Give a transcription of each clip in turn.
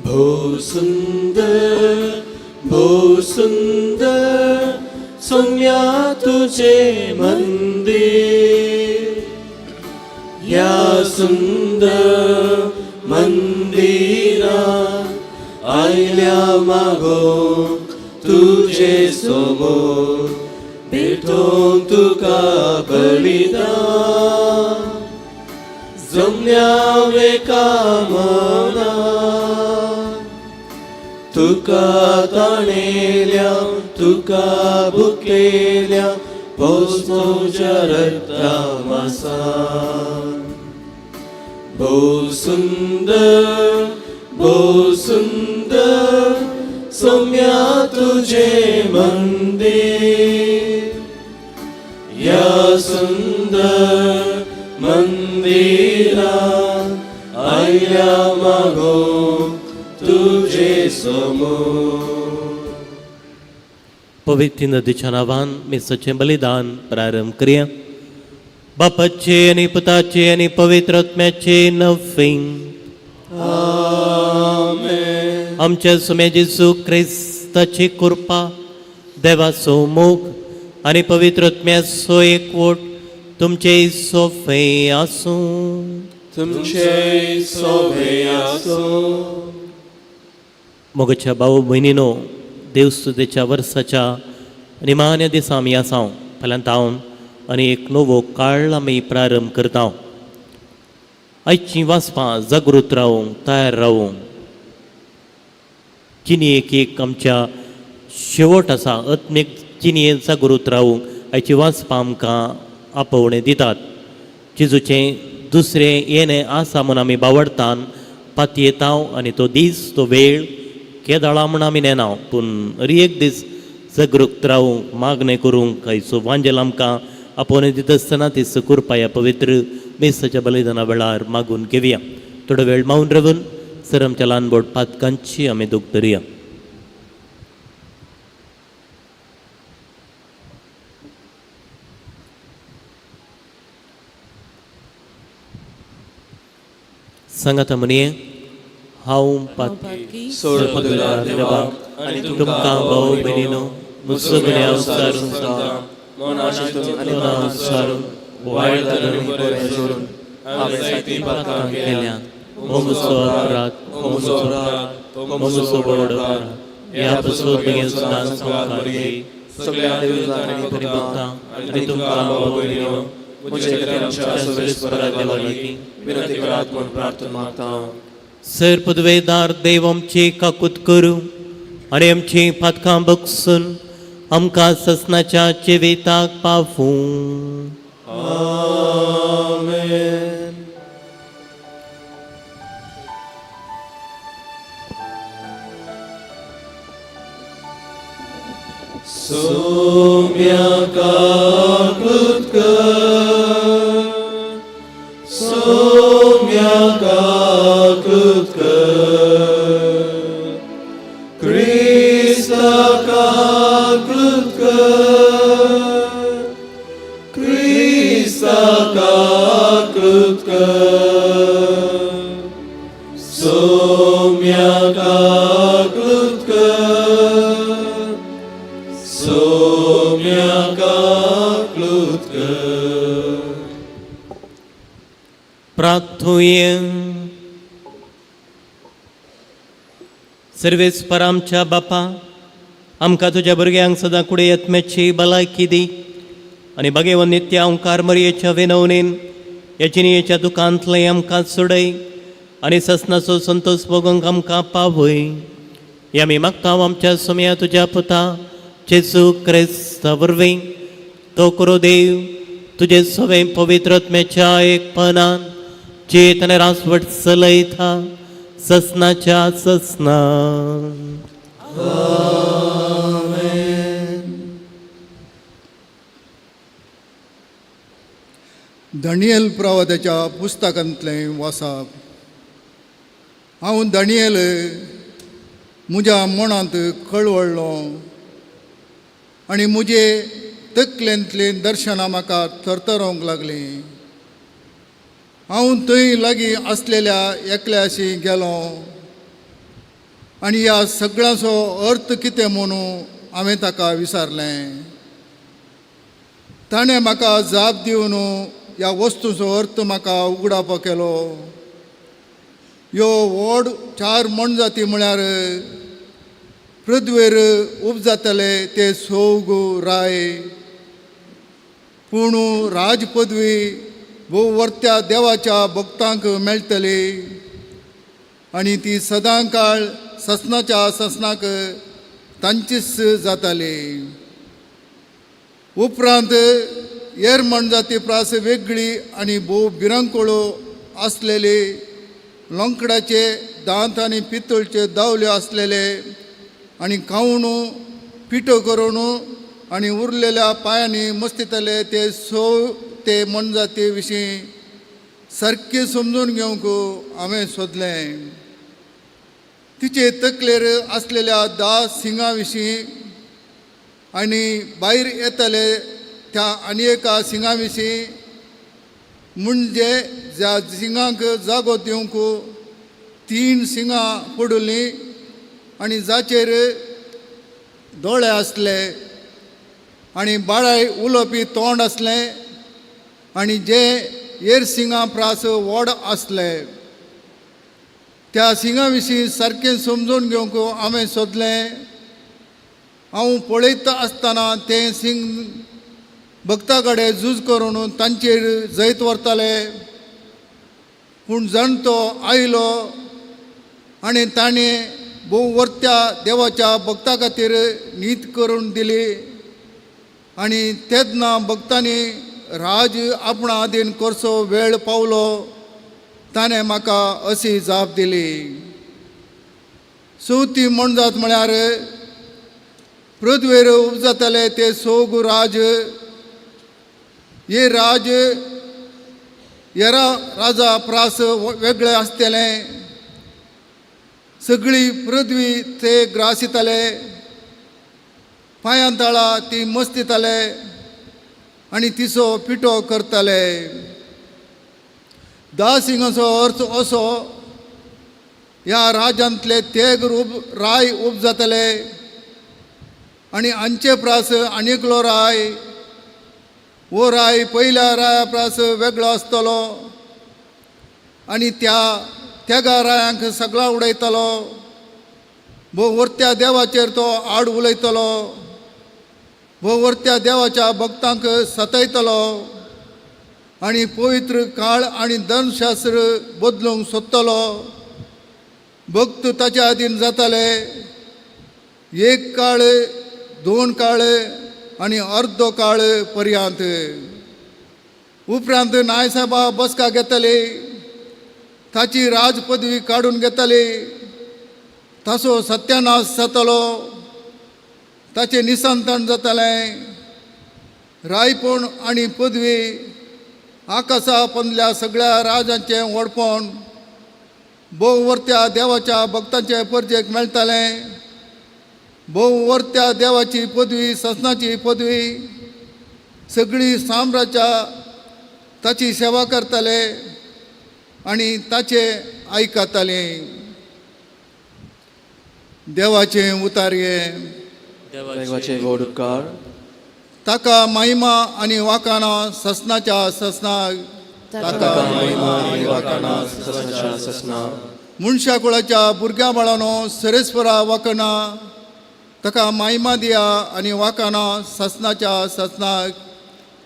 भो सुंदर सौम्या तुझे मंदिर, या सुंदर मंदिरा आयल्या मागो तुझे समोर, भेटोंक तुका बलिदान, जमल्या वेका मना, तुका ताणेल्या तुका भुकेल्या पोसमोच्या रक्ता मासान. भो सुंदर सौम्या तुझे मंदिर, या सुंदर मंदिरा आयल्या मागो तुझे समोर. पवित्र नदीच्या नावान मिसाचें बलिदान प्रारंभ करूया. बापाचे आनी पुताचे आनी पवित्र आत्म्याचे नवे. आमेन. आमच्या सुमे जेजू क्रिस्ताची कृपा, देवाचो मोग आनी पवित्र आत्म्याचो एकवट तुमचे सोफे आसूं. तुमचे सोबे आसूं. मोगाच्या भाऊ भयणीनो, देवस्तुतेच्या वर्साच्या निमाण्या दिसा आमी आसां. फाल्यां तावन आनी एक नवो काळ आमी प्रारंभ करता. आयचीं वाचपां जागृत रावूंक तयार रावूंक. जिणेक एक आमच्या शेवट आसा, आत्मीक जिणेत जागृत रावूंक आयचीं वाचपां आमकां आपोवणें दितात. जेजूचें दुसरें येणें आसा म्हूण आमी बावडटान पातयेता आनी तो दीस तो वेळ केदाळा म्हूण आमी नेना, पूण हरी एक दीस जागृत रावूंक मागणें करूंक आयचो वांजेल आमकां आपोवणें दिता आसतना ती कृपा ह्या पवित्र मेसाच्या बलिदाना वेळार मागून घेवया. थोडो वेळ मावन रावून सर आमच्या ल्हान बोट पातकांची आमी दूख धरया. सांगात म्हणये, हांव पातकी सोड पदुलार देवाक आनी तुमकां भाव भयणीनो, मुजो गुन्यांव सारून सांगता. मनाशीतून आनी मनान सारून वायट धरून बरें सोडून हांवें जायतीं पातकां केल्यात. हो म्हजो अपराध, हो म्हजो अपराध, तो म्हजो व्हड अपराध. ह्या पासून बेगीन सदांच संवाद बरी सगळ्या देवजांनी आनी भक्तां आनी तुमकां भाव भयणीनो, म्हजे आमच्या सर्वेस्परा देवाकी विनंती करात म्हूण प्रार्थना मागता. सर पदवेदार देव आमची काकूत करूं आनी आमची पातकां बगसून आमकां ससनाच्या जिविताक पावूं. आमेन. सौम्या काकूत कर, सौम्या काकूत कर, क्रिस्ता काकूत कर, क्रिस्ता काकूत कर, सौम्या काकूत कर, सौम्या काकूत कर. प्रार्थूय. सर्वेस्पर आमच्या बापा, आमकां तुज्या भुरग्यांक सदां कुडे आत्म्याची भलायकी दी आनी भगेवन नित्य ओंकार मरयेच्या विनवणेन ह्या जिणेच्या दुखांतले आमकां सोडय आनी ससनाचो संतोष भोगूंक आमकां पावय. हे आमी मागता आमच्या सुम्या तुज्या पुता जेजू क्रिस्ता वरवीं. तो करो देव तुजे सवे पवित्र आत्म्याच्या एकपणान चेत आनी रासवट चलयता ससनाच्या ससनान. आमेन. दानियल प्रवाद्याच्या पुस्तकांतलें वाचप. हांव दानियल म्हज्या मनांत कळवळ्ळो आनी म्हजे तकलेंतलीं दर्शनां म्हाका तरतरोंक लागलीं. हांव थंय लागीं आसलेल्या एकल्याशी गेलो आनी ह्या सगळ्यांचो अर्थ कितें म्हणून हांवें ताका विचारलें. ताणें म्हाका जाप दिवन ह्या वस्तूचो अर्थ म्हाका उगडावपा केलो. ह्यो व्हड 4 मणजाती म्हळ्यार पृथ्वीर उपजातले ते सोग राय, पूण राज पदवी भोववर्त्या देवाच्या भक्तांक मेळटली आनी ती सदांकाळ ससनाच्या ससनाक तांचीच जाताली. उपरांत हेर मणजाती प्रास वेगळी आनी भोव भिरांकूळ आसलेली, लोंकडाचे दांत आनी पितळचे दावले आसलेले आनी खावन पिठो करून आनी उरलेल्या पांयांनी मस्तिताले ते मणजाती विशीं सारकें समजून घेवंक हांवें सोदलें. तिचे तकलेर आसलेल्या 10 सिंगां विशीं आनी भायर येताले त्या आनी एका सिंगा विशीं, म्हणजे ज्या सिंगांक जागो दिवंक 3 सिंगां पडलीं आनी जाचेर दोळे आसले आनी बाळाय उलोवपी तोंड आसलें आनी जे हेर सिंगां प्रास व्हड आसले. त्या सिंगां विशीं सारकें समजून घेवंक हांवें सोदलें. हांव पळयता आसतना तें सिंग भक्ता कडेन झूज करून तांचेर जैत व्हरताले. पूण जण तो आयलो आनी ताणें भोववर्त्या देवाच्या भक्ता खातीर न्हीद करून दिली आनी तेदना भक्तांनी राज आपणा आदीन करचो वेळ पावलो. ताणें म्हाका अशी जाप दिली. चवथी मणजात म्हळ्यार पृथ्वीर उपजातले ते सोग राज. हे राज हेरा राजा प्रास वेगळे आसतलें. सगळी पृथ्वी ते ग्रासिताले, पांयां तळा ती मस्तिताले आनी तिचो पिठो करताले. 10 सिंगांचो अर्थ असो, ह्या राजांतले तेग राय उपजातले आनी हांचे प्रास आनीकलो राय. हो राय पयल्या राया प्रास वेगळो आसतलो आनी त्या रायांक सगळा उडयतलो. भोववर्त्या देवाचेर तो आड उलयतलो. भोववर्त्या देवाच्या भक्तांक सतयतलो आनी पवित्र काळ आनी धर्मशास्त्र बदलूंक सोदतलो. भक्त ताच्या आदीन जाताले. 1 काळ, 2 काळ आनी अर्दो काळ पर्यंत. उपरांत न्यायसभा बसका घेतली. ताची राज पदवी काडून घेतली. ताचो सत्यानाश जातलो. ताचें निसंतण जातलें. रायपण आनी पदवी आकाशा पंदल्या सगळ्या राजांचें व्हडपण भोववर्त्या देवाच्या भक्तांचे परजेक मेळटलें. भोववर्त्या देवाची पदवी, ससनाची पदवी, सगळीं साम्राज्यां ताची सेवा करतले आनी ताचें आयकतालीं. देवाचें उतार्ये. देवाचे गोड उपकार. ताका महिमा आनी वाखाणां ससनाच्या ससनाक. ताका महिमा आनी वाखाणां ससनाच्या ससनाक. मनशा कुळाच्या भुरग्या बाळांनो सरेस्परा वाखाणां. ताका महिमा दिया आनी वाखाणां ससनाच्या ससनाक.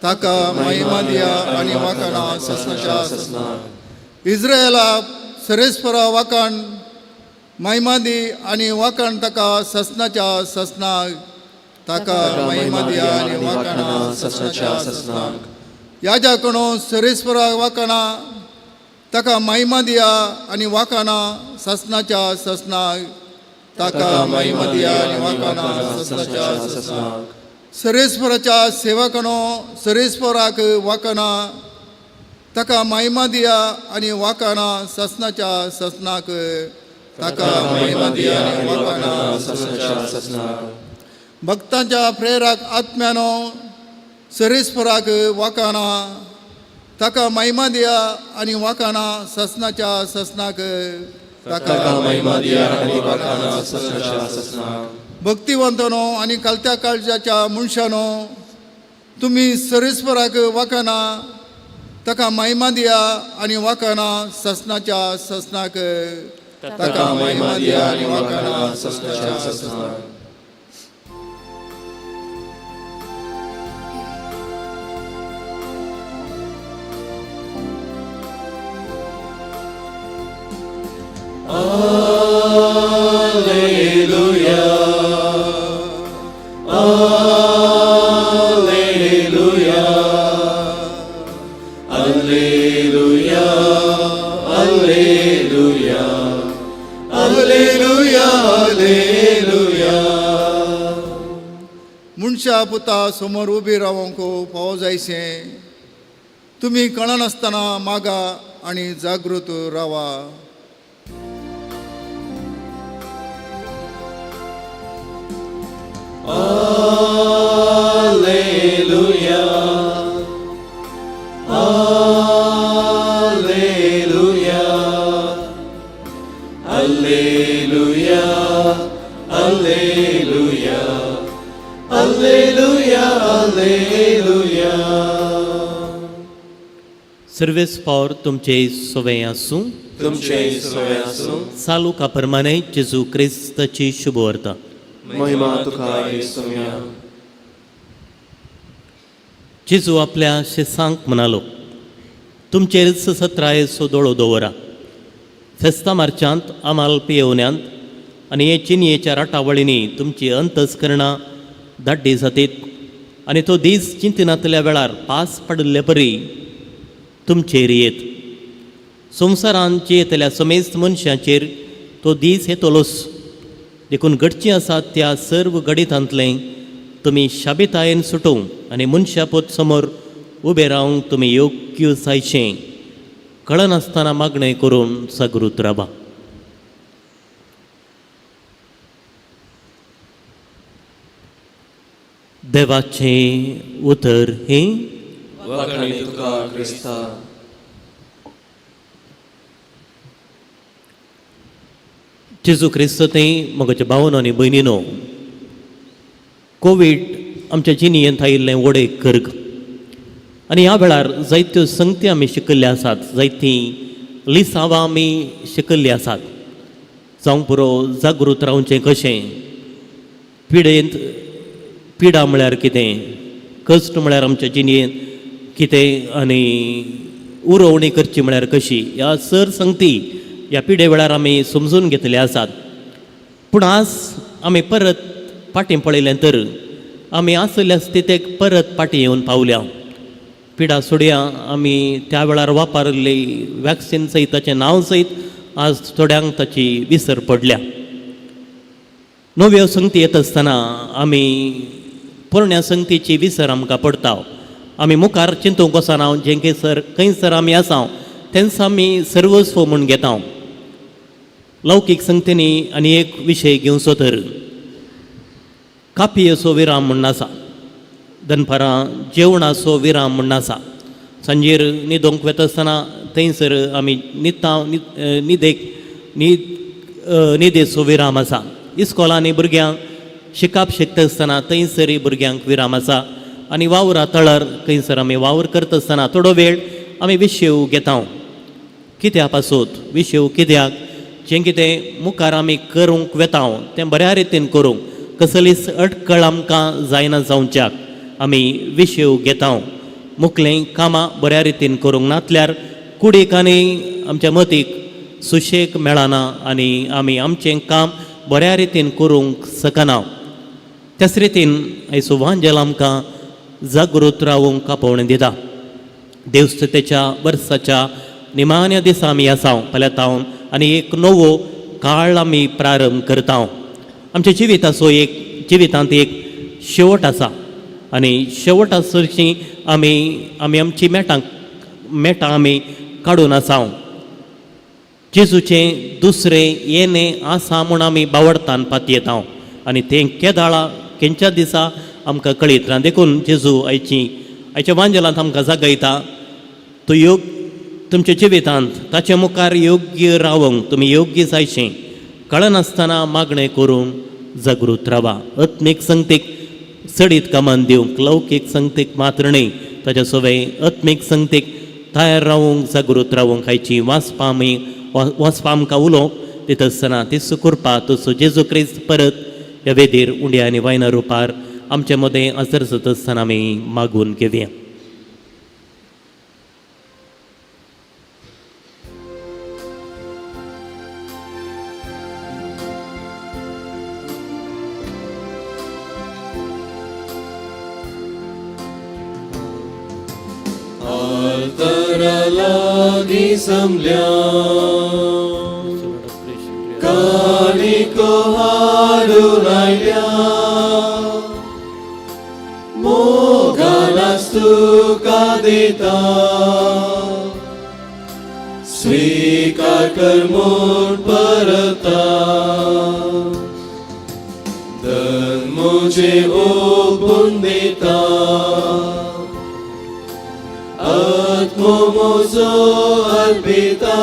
ताका महिमा दिया आनी वाखाणां ससनाच्या ससनाक. इस्रायेला सरेस्परा वाखाण महिमा दी आनी वाखाण ताका ससनाच्या ससनाक. ताका महिमा दिया आनी वाखाणां ससनाच्या ससनाक. याजकानो सरेस्परा वाखाणां. ताका महिमा दिया आनी वाखाणां ससनाच्या ससनाक. ताका महिमा दिया आनी वाखाणां ससनाच्या ससनाक. सरेस्पराच्या सेवकानो सरेस्पराक वाखाणां. ताका महिमा दिया आनी वाखाणां ससनाच्या ससनाक. ताका महिमा दिया आनी वाखाणां ससनाच्या ससनाक. भक्तांच्या प्रेरक आत्म्यानो सरेस्पराक वाखाणां. ताका महिमा दिया आनी वाखाणां ससनाच्या ससनाक. ताका महिमा दिया आनी वाखाणा ससनाच्या ससनाक भक्तिवंतानो आनी कालत्या काळजाच्या मनशानो तुम्ही सरेस्पराक वाखाना ताका महिमा दिया आनी वाखाना ससनाच्या ससनाक ताका महिमा दिया आनी वाखाणा ससनाच्या ससनाक मनशा पुता समोर उबी रावंक फावो जायसे तुम्ही कळनासतना मागा आनी जागृत रावा सर्वेस पावर तुमचे सोवे आसूं तुमचे सोय आसूं चालू काप्रमाणे जेजू क्रिस्ताची शुभवार्ता महिमा तुका येसुया जेजू आपल्या शिसांक म्हणालो तुमचेर सत्रायेचो दोळो दवरा फेस्ता मार्चांत आमाल पियेवण्यांत आनी हे चिनयेच्या राटावळींनी तुमची अंतस्करणां धाड्डी जातीत आनी तो दीस चिंतनांतल्या वेळार पास पडले परी तुमचेर येत संवसारांत जियेतल्या समेस्त मनशांचेर तो दीस येतलोच देखून घडची आसात त्या सर्व गणितांतले तुमी शाबितायेन सुटोवंक आनी मनशापोत समोर उबे रावंक तुमी योग्य जायचें कळनासतना मागणें करून जागृत रावा देवाचें उतर हें वाखाणी तुका क्रिस्ता जेजू क्रिस्त तें म्हज्या भावन आनी भयणीनो कोवीड आमच्या जिणेंत आयिल्लें व्हडें कर्ग आनी ह्या वेळार जायत्यो संगती आमी शिकल्ले आसात जायतीं लिसांवां आमी शिकल्लीं आसात जावं पुरो जागृत रावचें कशें पिडेंत पिडा म्हळ्यार कितें कश्ट म्हळ्यार आमच्या जिणेंत कितें आनी उरोवणी करची म्हळ्यार कशी ह्या सर संगती ह्या पिडे वेळार आमी समजून घेतले आसात पूण आज आमी परत फाटीं पळयलें तर आमी आसल्या स्थितीक परत फाटीं येवन पावल्या पिडा सोडया आमी त्या वेळार वापरली वॅक्सिन सयत ताचें नांव सयत आज थोड्यांक ताची विसर पडल्या नव्यो संगती येत आसतना आमी पोरण्या संगतीची विसर आमकां पडटा आमी मुखार चिंतूंक वचना जें खंयसर आमी आसा तेंच आमी सर्वस्व म्हूण घेता लौकीक संगतींनी आनी एक विशय घेवचो तर कापयेचो विराम म्हूण आसा दनपारां जेवणाचो विराम म्हूण आसा सांजेर न्हिदोंक वता आसतना थंयसर आमी न्हिदेचो विराम आसा इस्कॉलांनी भुरग्यांक शिकप शिकता आसतना थंयसरी भुरग्यांक विराम आसा आनी वावरां तळार खंयसर आमी वावर करता आसतना थोडो वेळ आमी विशेव घेता कित्या पासून विशेव कित्याक जें कितें मुखार आमी करूंक वेता तें बऱ्या रितीन करूंक कसलीच अडखळ आमकां जायना जावच्याक आमी विशेव घेता मुखलें कामां बऱ्या रितीन करूंक नातल्यार कुडीक आनी आमच्या मतीक सुशेग मेळना आनी आमी आमचें काम बऱ्या रितीन करूंक शकना त्याच रितीन आयचो वांजेल आमकां जागृत रावूंक आपोवणें दिता देवस्ततेच्या वर्साच्या निमाण्या दिसा आमी आसा फाल्यां आनी एक नवो काळ आमी प्रारंभ करता आमच्या जिवितांत एक शेवट आसा आनी शेवट आसची आमी आमची मेटां आमी काडून आसा जेजूचें दुसरें येणें आसा म्हूण आमी बावडतान पातयेता आनी तें केदाळा खंयच्या दिसा आमकां कळयतना देखून जेजू आयच्या वांजेलांत आमकां जागयता तुमच्या जिवितांत ताच्या मुखार योग्य रावंक तुमी योग्य जायशें कळनासतना मागणें करून जागृत रावा. आत्मीक संगतीक सडीत कामान दिवंक लौकीक संगतीक मात्र न्ही, ताच्या सवय आत्मीक संगतीक तयार रावंक जागृत रावंक हायची वाचपा आमकां उलोवप दिता आसतना ती सुकुरपा तसो जेजू क्रिस्त परत ह्या वेदीर उंड्या आनी वायना रुपार आमचे मदें हजर जाता आसतना आमी मागून घेवया. Altaralagi samlya Kaniko harunayya Moganastu kadita Svikar karmon parata Dan mujhe upundita Atmomozo arbita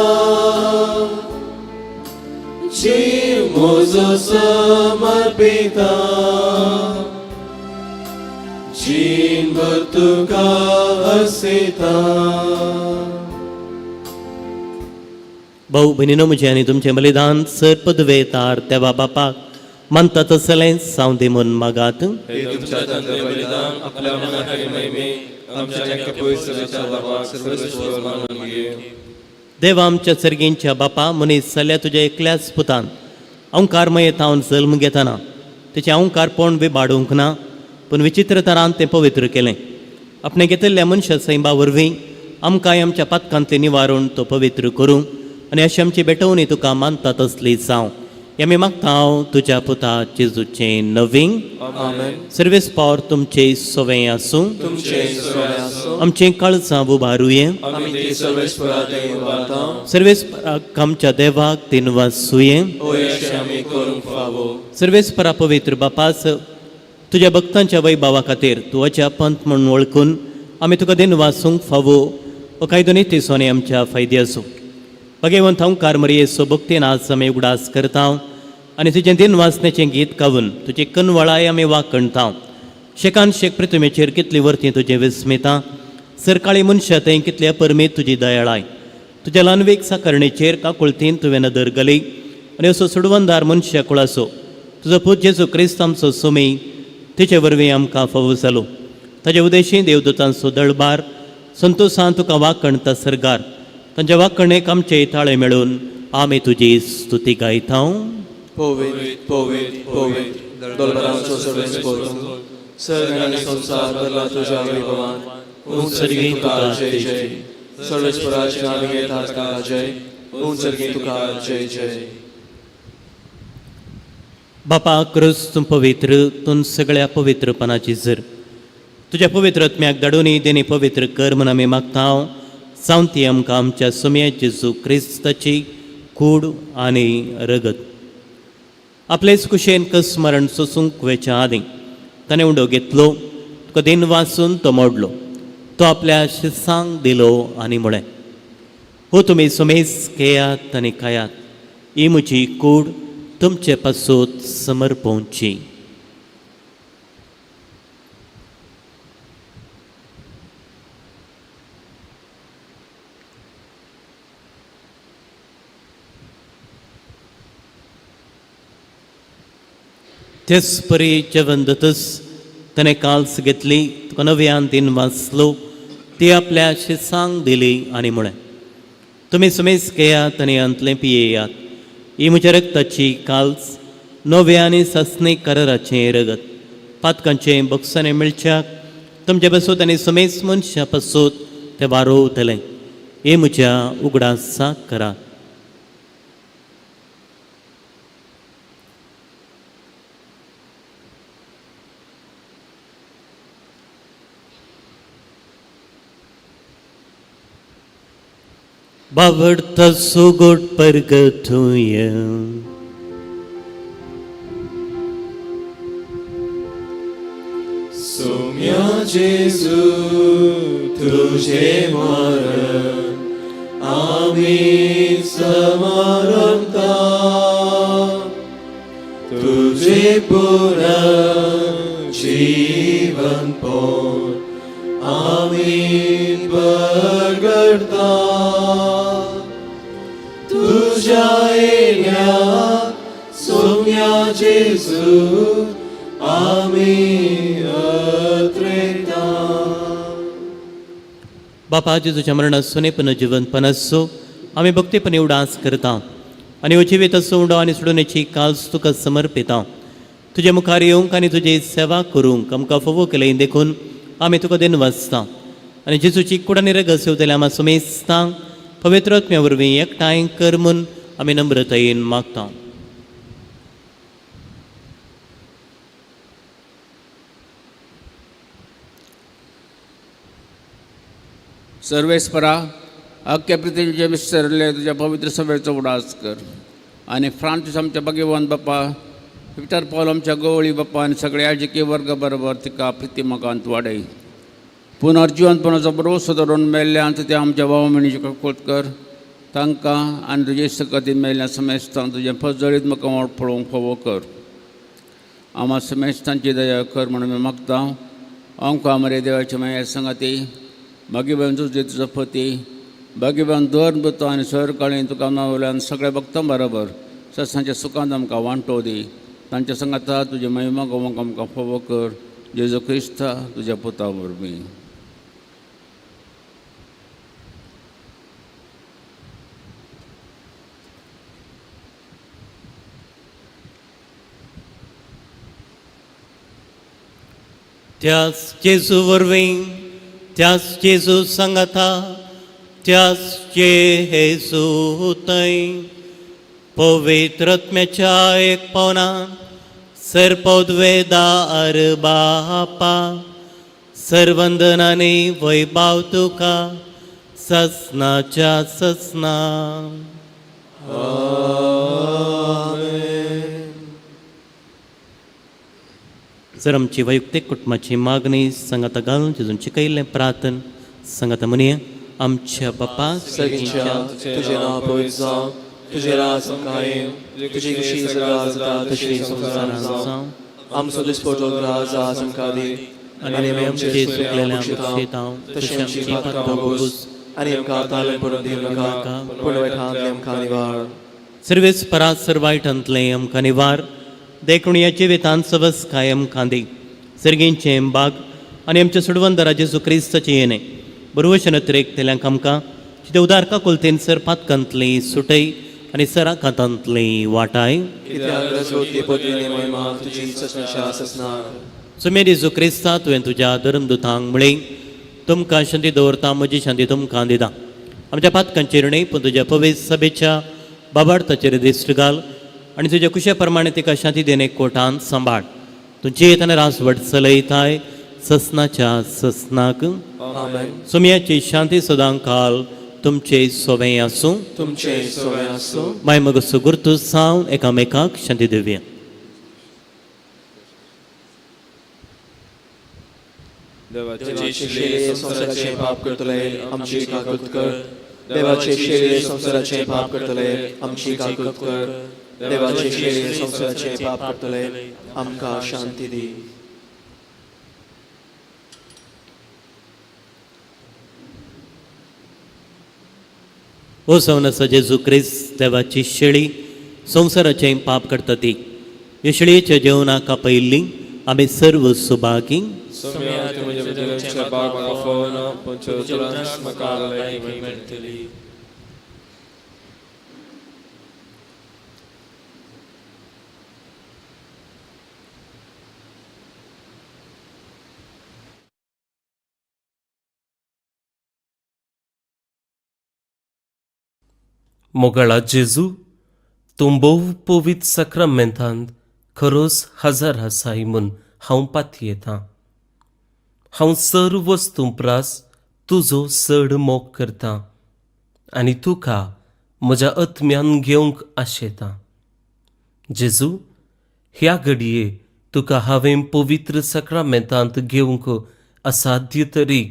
Chimozo samarpita Chin bhaktuka asita. भाऊ भयणीनो म्हजे आनी तुमचें बलिदान सर पदवेतार तेवा बापाक मानता तसलें साव देमून मागात. हे तुमच्या तंत्र बलिदान आपल्या मनाची महिमे आमच्या एका पवित्र विचारावाक सर्वस्व मानून घे. देवा आमच्या सर्गींच्या बापा मनीस जाल्या तुज्या एकल्याच पुतान अवंकारमय तावन जल्म घेतना तेचें अवंकारपण विबाडूंक ना, पूण विचित्र तरान तें पवित्र केलें. आपणे घेतिल्ल्या मनशा सैमा वरवीं आमकांय आमच्या पातकांतलें निवारण तो पवित्र करूं आनी अशी आमची बेटवणी तुका मानता तसली जावं. आमी मागता हांव तुज्या पुता जेजूचें नवीन. आमेन. सर्वेस्पावर तुमचें सवय आसूं, तुमचे सवय आसूं. आमचें काळजां उबारुये. आमी ते सर्वेस्पराक उबारता. सर्वेस्पराक आमच्या देवाक दिनवासूये. होय अशें आमी करूंक फावो. सर्वेस्परा पवित्र बापास तुज्या भक्तांच्या वैभवा खातीर तूं अच्या पंत म्हणून वळखून आमी तुका दिनवासूंक फावो हो कायदो नित्य सोने आमच्या फायदे आसूं. भगवंत हांव कारमरयेचो भक्तीन आज आमी उगडास करता आनी तुजें दिन वाचण्याचें गीत गावून तुजी कनवळाय आमी वाकणता. शेकान शेक पृथ्वीचेर कितली वर्ती तुजें विस्मिता, सरकाळी मनशां थंय कितली अपरमीत तुजी दयाळाय. तुज्या ल्हानवेक साकरणेचेर काकुळतीन तुवें नदर घाली आनी असो सुडवंदार मनशा कुळासो तुजो पूत जेजू क्रिस्त आमचो सुमी तिचे वरवीं आमकां फावो जालो. ताचे उदेशी देवदूतांचो दळबार संतोशान तुका वाकणता सरगार. तांच्या वाकणेक आमचे ताळे मेळून आमी तुजी स्तुती गायता. पोवेत पोवेत पोवेत दोलबरांचो सर्वेस्पर तूं सर्ग आनी संसार भरला तुज्या वैभवान. उंच सर्गी तुका जय जय. सर्वेस्पराचे नांव घेता तुका जय. उंच सर्गी तुका जय जय. बापा क्रिस्त पवित्र तूं सगळ्या पवित्रपणाची जर तुज्या पवित्र आत्म्याक धाडून देणी पवित्र कर म्हूण आमी मागता. जावं ती आमकां आमच्या सुम्या जेजू क्रिस्ताची कूड आनी रगत आपलेच कुशेन स्मरण सोसूंक वेच्या आदीं ताणें उंडो घेतलो, तुका दिन वाचून तो मोडलो, तो आपल्या शिसांक दिलो आनी म्हळें, हो तुमी सुमेस घेयात आनी खायात, ही म्हजी कूड तुमचे पासून समर्पोवची. तेच परी जेवण जातच ताणें काल्स घेतली, तुका नव्यान दिन वाचलो, ती आपल्या शिसांक दिली आनी म्हळें, तुमी सुमेस घेयात आनी अंतलें पियेयात, ही म्हज्या रगताची काल्स नव्या आनी सस्ने कराराचें रगत. पातकांचें बक्षांनी मिळच्याक तुमचे बसूत आनी सुमेस मनशा पासून तें वारोवतलें, हे म्हज्या उगडासाक करात. बावडता सोगोट परगतूय सोम्या जेजू तुझे मरण आम्ही समर्पता तुझे पूर्ण जीवन पोर आम्ही बगडता तुझ्या येण्या सोम्या जेजू आम्ही अत्रेता. बापा जेजूच्या मरणाचो पण जिवंतपण असो आम्ही भक्तीपणे उडास करता आणि उजिवीत असो उडो आणि सोडूनेची काल्स तुका समर्पिता. तुझे मुखार येवंक आनी तुजी सेवा करूंक आमकां फोवो केले देखून आमी तुका दिन वाचता आनी जेजूची कुडानी रगत सेवतले आमी सुमेस्ता पवित्र आत्म्या वरवीं एकठांय कर म्हूण आमी नम्रतायेन मागता. सर्वेस्परा अख्ख्या पृथ्वीचे विसरले तुझ्या पवित्र सभेचो उडास कर आणि फ्रांसीस आमच्या भगवान बाप्पा विक्टर पॉल आमच्या गवळी बाप्पा आणि सगळे याजकी वर्ग बरोबर तिका प्रितिमकांत वाडय. पुनर्जिवंतपणाचो भरोसो धरून मेल्ल्यांत ते आमच्या भाव मणीचे कोत कर तांकां आनी तुजे सकतीन मेल्ल्या समेस्तांक तुजें फजळीत म्हाका पळोवंक फोवो कर. आम्हा समेस्तांची दया कर म्हणून मी मागता. आमकां मरे देवाचे माये संगती भगिबान तुजे तुजो पती भगिबान दर बुतो आनी सर काळी तुका नावल्यान सगळ्या भक्तां बरोबर ससांच्या सुखांत आमकां वांटो दी. तांच्या संगता तुजे महिमा गोवंक आमकां फोवो कर. जेजू क्रिस्ता तुज्या पुता वरवीं. त्याच जेजू वरवीं त्याच जेजू सांगाता त्याच जेजू थंय पवित्र आत्म्याच्या एक पावनान सर्पोद्वेदार बापा सर्वंदनाने वैभाव तुका ससनाच्या ससना. जर आमची वैयक्तीक कुटुंबाची मागणी संगता घालून तितून शिकयल्लें प्रार्थन संगता म्हणया. आमच्या बापा सगळ्यांच्या तुझे नाव पवित्र जावं तुझे राज आमकां येवं तुजी कशी सगळ्या जाता तशी संवसारांत जावं. आमचो दिसपटो राज आज आमकां दी आनी आमी आमचे चुकलेल्या बक्षितांव तशी आमची पातकां भोगूस आनी आमकां तालन पडून दिवं नाका पूण वायटांतले आमकां निवार. सर्वेस परात सर्वायटांतले आमकां निवार. देखून या जिवितांत सबस कायम खांदी सर्गींचें बाग आनी आमच्या सुडवंदरा जेजू क्रिस्ताचें येणें बरोवशें नत्रेक तेल्यांक आमकां जिते उदारका कोलतेन सर पातकांतली सुटय आनी सरा कांतांतली वाटाय. सुमेर जेजू क्रिस्ता तुवें तुज्या धर्मदुतांक म्हळें तुमकां शांती दवरता म्हजी शांती तुमकां दिता. आमच्या पातकांचेर न्हय पूण तुज्या पवित्र सभेच्या बाबार्थाचेर दिश्ट घाल आनी तुज्या कुशे प्रमाणे तिका शांती देणे कोटान सांबाळ. तुमची येताना रासवट चलयताय ससनाच्या ससनाक. सुमयाची शांती सदां काल तुमचे सोबे आसूं. तुमचे सोबे आसूं. माय मगसो गुर्तू सावन एकामेकाक शांती दिवया. देवाचे शिले संसाराचे पाप करतले आमची काकूत कर. देवाचे शिले संसाराचे पाप करतले आमची काकूत कर. देवाचे शिले संसाराचे पाप करतले आमकां शांती दी. ओ सवनसा जेजू क्रिस्त देवाची शेळी संसाराचें पाप करता ती ह्या शेळयेच्या जेवणाक आपयल्ली आमी सर्व सुभागी. मोगळा जेजू तूं भोव पवित्र सक्रामेंतांत खरोच हजार आसाय म्हूण हांव पाती येतां. हांव सर्व वस्तू प्रास तुजो चड मोग करतां आनी तुका म्हज्या आत्म्यान घेवंक आशेतां. जेजू ह्या घडये तुका हांवें पवित्र सक्रामेंतांत घेवंक असाध्य तरी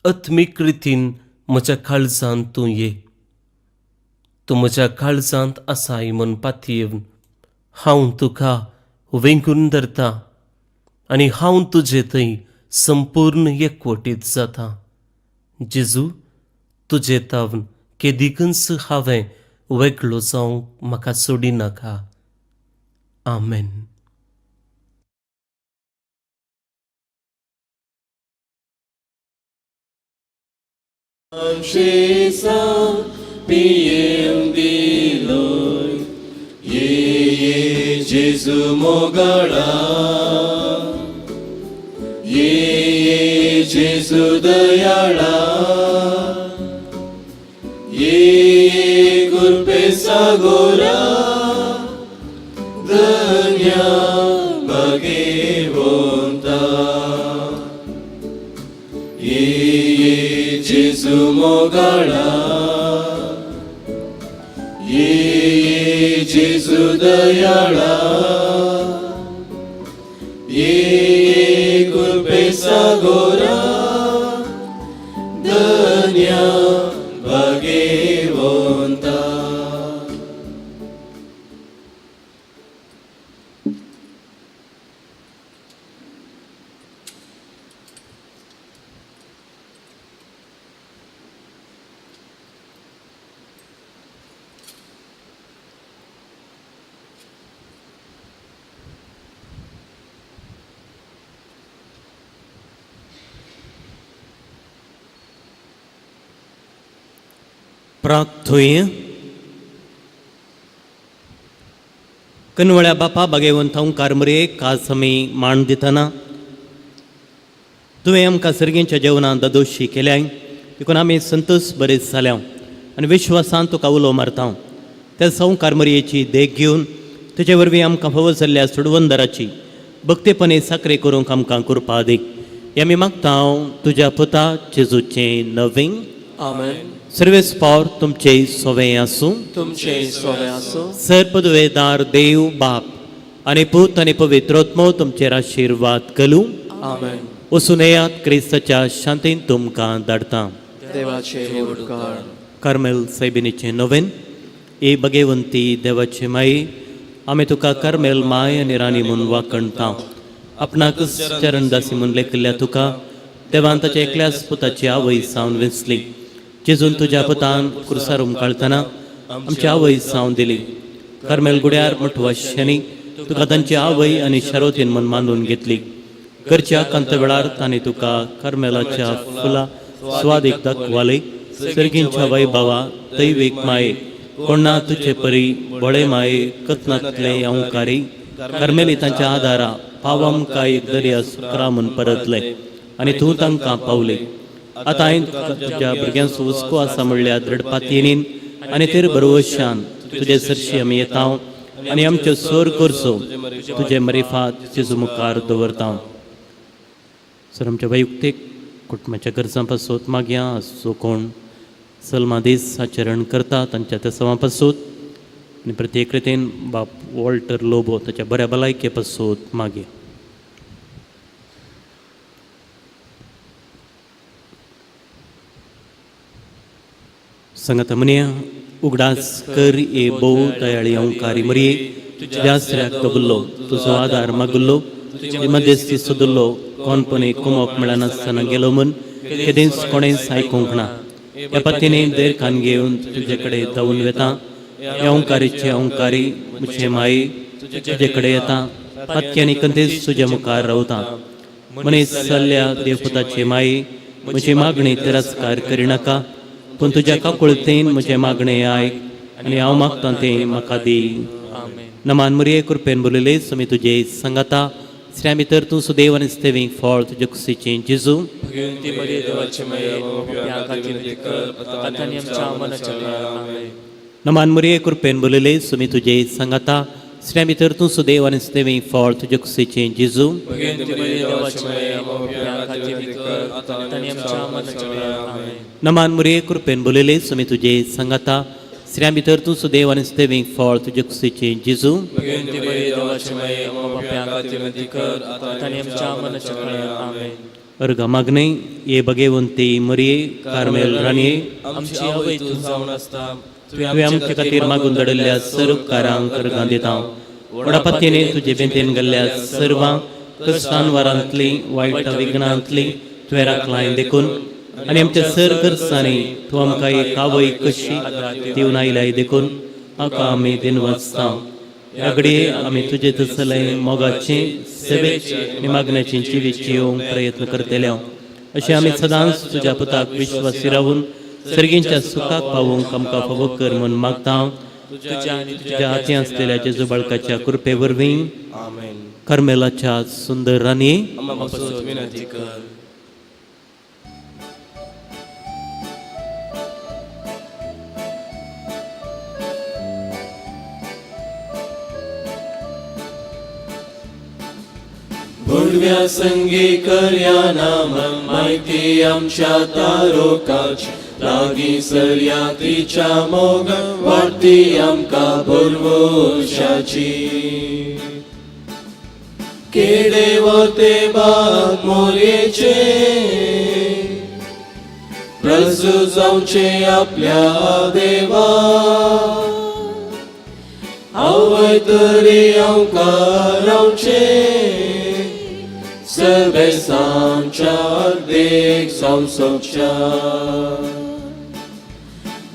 आत्मीक रितीन म्हज्या काळजांत तूं ये. तूं म्हज्या काळजांत आसाय म्हूण पातयेवन हांव तुका वेंगून धरतां आनी हांव तुजे थंय संपूर्ण एकवटीत जाता. जेजू, तुजे तावन केदीकच हांवें वेगळो जावंक म्हाका सोडिनाका. आमेन. जेजू मोगळा ये जेजू दयाळा ये गुरपे सागोरा धन्या भगवंता ये जेजू मोगळा ये जेजू दयाळा ये गुरपे सागोरा धन्या भगवंता. प्रार्थूय. कनवळ्या बापा भगवंता कारमरे कास आमी मांड दितना तुवें आमकां सर्गेच्या जेवणांत दोशी केल्याय देखून आमी संतोश बरेच जाल्या आनी विश्वासान तुका उलो मारता. त्या कारमरयेची देख घेवन तुजे वरवीं आमकां फावो जाल्ल्या सुडवंदराची भक्तीपणे साखरे करूंक आमकां कृपा दी. हें आमी मागता तुज्या पुता जेजूचें नवें. आमेन. सर्वेस्पावर तुमचे सोवें आसूं. तुमचे सोवे आसूं. सर्पदवेदार देव बाप आनी पूत आनी पवित्रोत्मो तुमचेर आशिर्वाद घालूं. आमेन. वचून येयात क्रिस्ताच्या शांतीन तुमकां धाडटा. देवाचे उपकार. कार्मेल सायबिनीचें नवें. हे भगवंती देवाची माई, आमी तुका कार्मेल माय आनी राणी म्हूण वाखणटा. आपणाक चरणदासी म्हूण लेखिल्ल्या तुका देवान ताच्या एकल्याच पुताची आवय सावन वेंचली. जेजून तुज्या पुतान क्रुसार उमकाळतना आमची आवय सावन दिली. कार्मेल गुड्यार मुठवाश्यांनी तुका तांची आवय आनी शारोतीन म्हूण मानून घेतली. घरच्या कांत वेळार तांणी तुका कार्मेलाच्या फुला स्वादीक दाखवाले. सर्गींच्या वैभवा दैवीक माये, कोणा तुजे परी बळे माये कथनातले अंकारी. कार्मेलितांच्या आदारा पावमका एक दर्या सुकरा म्हूण परतले आनी तूं तांकां पावले. आतां हांवें तुज्या भुरग्यांचो हुस्को आसा म्हणल्यार दृढपातयेनीन आनी तेर भरवशान तुजे सरशी आमी येता आनी आमच्यो सोर करचो तुजे मरिफात जेजू मुखार दवरता. सर आमच्या वैयक्तीक कुटुंबाच्या गरजां पासून मागया. असो कोण सलमा दीस आचरण करता तांच्या त्या सवां पासून आनी प्रत्येक रितीन बाप वॉल्टर लोबो ताच्या बऱ्या भलायके पासून मागया. संगत म्हणया उगडास कर ए भोव दयाळी अंकारी मरिये, तुज्या आसऱ्याक कबुल्लो तुजो आदार मागुल्लो, तुजे मध्यस्थी सोदुल्लो कोणपणी कुमोक मेळनासतना गेलो म्हूण केदेंच कोणेंच आयकूंक ना. ह्या पत्तीने देर खान घेवन तुजे कडेन धांवून वेता. ह्या ओंकारीचे ओंकारी म्हजे माये तुजे कडेन येता. पत्त्यांनी कंदेच तुजे मुखार रावता. मनीस जाल्ल्या देवपुताचे माये म्हजी मागणी तिरस्कार करिनाका, पूण तुज्या काकुळतेन म्हजें मागणें आयक आनी हांव मागतां तें म्हाका दी. नमान मरिये कृपेन बोलिल्ले समी तुजे सांगाता. श्री भितर तूं सुदैव आनी स्तेवीक फळ तुजे कुशीचें जेजू. भगवंती मरिये देवाची माय, आमच्या खातीर कर, आतां आनी आमच्या मरणाच्या वेळार. आमेन. नमान मरिये कृपेन बोलिल्ले समी तुजे सांगाता. श्री भितर तूं सुदैव आनी स्तेवीक फळ तुजे कुशीचें जेजू. भगवंती मरिये देवाची माय, आमच्या खातीर कर, आतां आनी आमच्या मरणाच्या वेळार. आमेन. नमान मरिये कृपेन बोलिल्ले समी तुजे सांगाता. श्री भितर तूं सुदैव आनी स्तेवीक फळ तुजे कुशीचें जेजू. भगवंती मरिये देवाची माय, आमच्या खातीर कर, आतां आनी आमच्या मरणाच्या वेळार. आमेन. अर्घ मागणे. ये भगवंती मरिये कार्मेल राणये, आमची आवय तूं जावन आसता तुवें आमचे खातीर मागून धाडिल्ल्या सर्व उपकारांक अर्गां दिता. वडापत्तीने तुजे बेंतेन गेल्ल्या सर्वांक कश्टान वरांतली वायट विघ्नांतली तुवें राखलाय देखून आनी आमच्या सर गरजांनी तूं आमकां एक आवय कशी दिवन आयलाय देखून हाका आमी दिन वाचता. ह्या घडये आमी तुजे तसले मोगाचे सेवेचे आनी मागण्याची जिवीची येवंक प्रयत्न करतले. अशें आमी सदांच तुज्या पुताक विश्वासी रावून सर्गींच्या सुखाक पावूंक आमकां फावो कर म्हूण मागता. तुज्या हाती आसलेल्या जेजू बाळकाच्या कृपे वरवीं कर्मेलाच्या सुंदर रानी विनंती कर. भुरग्या संगी करया नाम माहिती आमच्या तारोकाची लागीं सरया तिच्या मोग वाडती आमकां भरवशाची. केडे वते बाग मोरयेचे प्रजू जावचे आपल्या देवा. आवय तरी आमकां रावचे सर्वेसांच्या देख संसोच्या.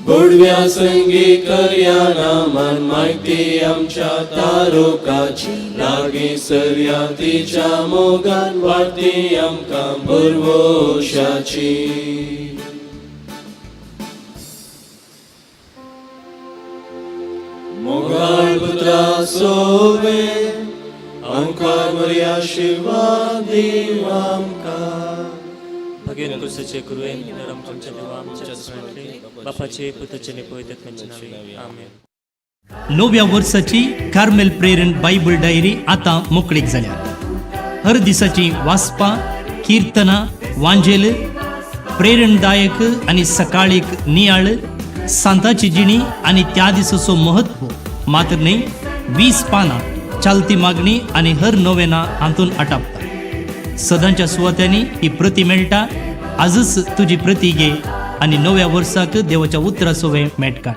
बुडव्या संगी करया नामान माहिती आमच्या तारोकाची लागीं सरया तिच्या मोगान वाडती आमकां भरवशाची. मोगाळ पुत्रा सोवे आमकां बरी आशिर्वाद दिव आमकां. भगेन कुसचे कुरुवेन नरम तुमच्या देवा आमच्या सगळे बापाचे पुत्राचे आणि पवित्र आत्म्याचे नावे आमेन. नव्या वर्साची कार्मेल प्रेरण बायबल डायरी आता मोकळीक जाल्या. हर दिसाची वाचपां, कीर्तना, वांजेल, प्रेरणदायक आणि सकाळीक नियाळ, सांताची जिणी आणि त्या दिसाचो महत्व मात्र न्ही 20 पानां चालती मागणी आणि हर नोवेना हातून आटापता. सदांच्या सुवात्यांनी ही प्रती मेळटा. आजच तुजी प्रती घे आणि नव्या वर्साक देवाच्या उतरा सोवे मेट काड.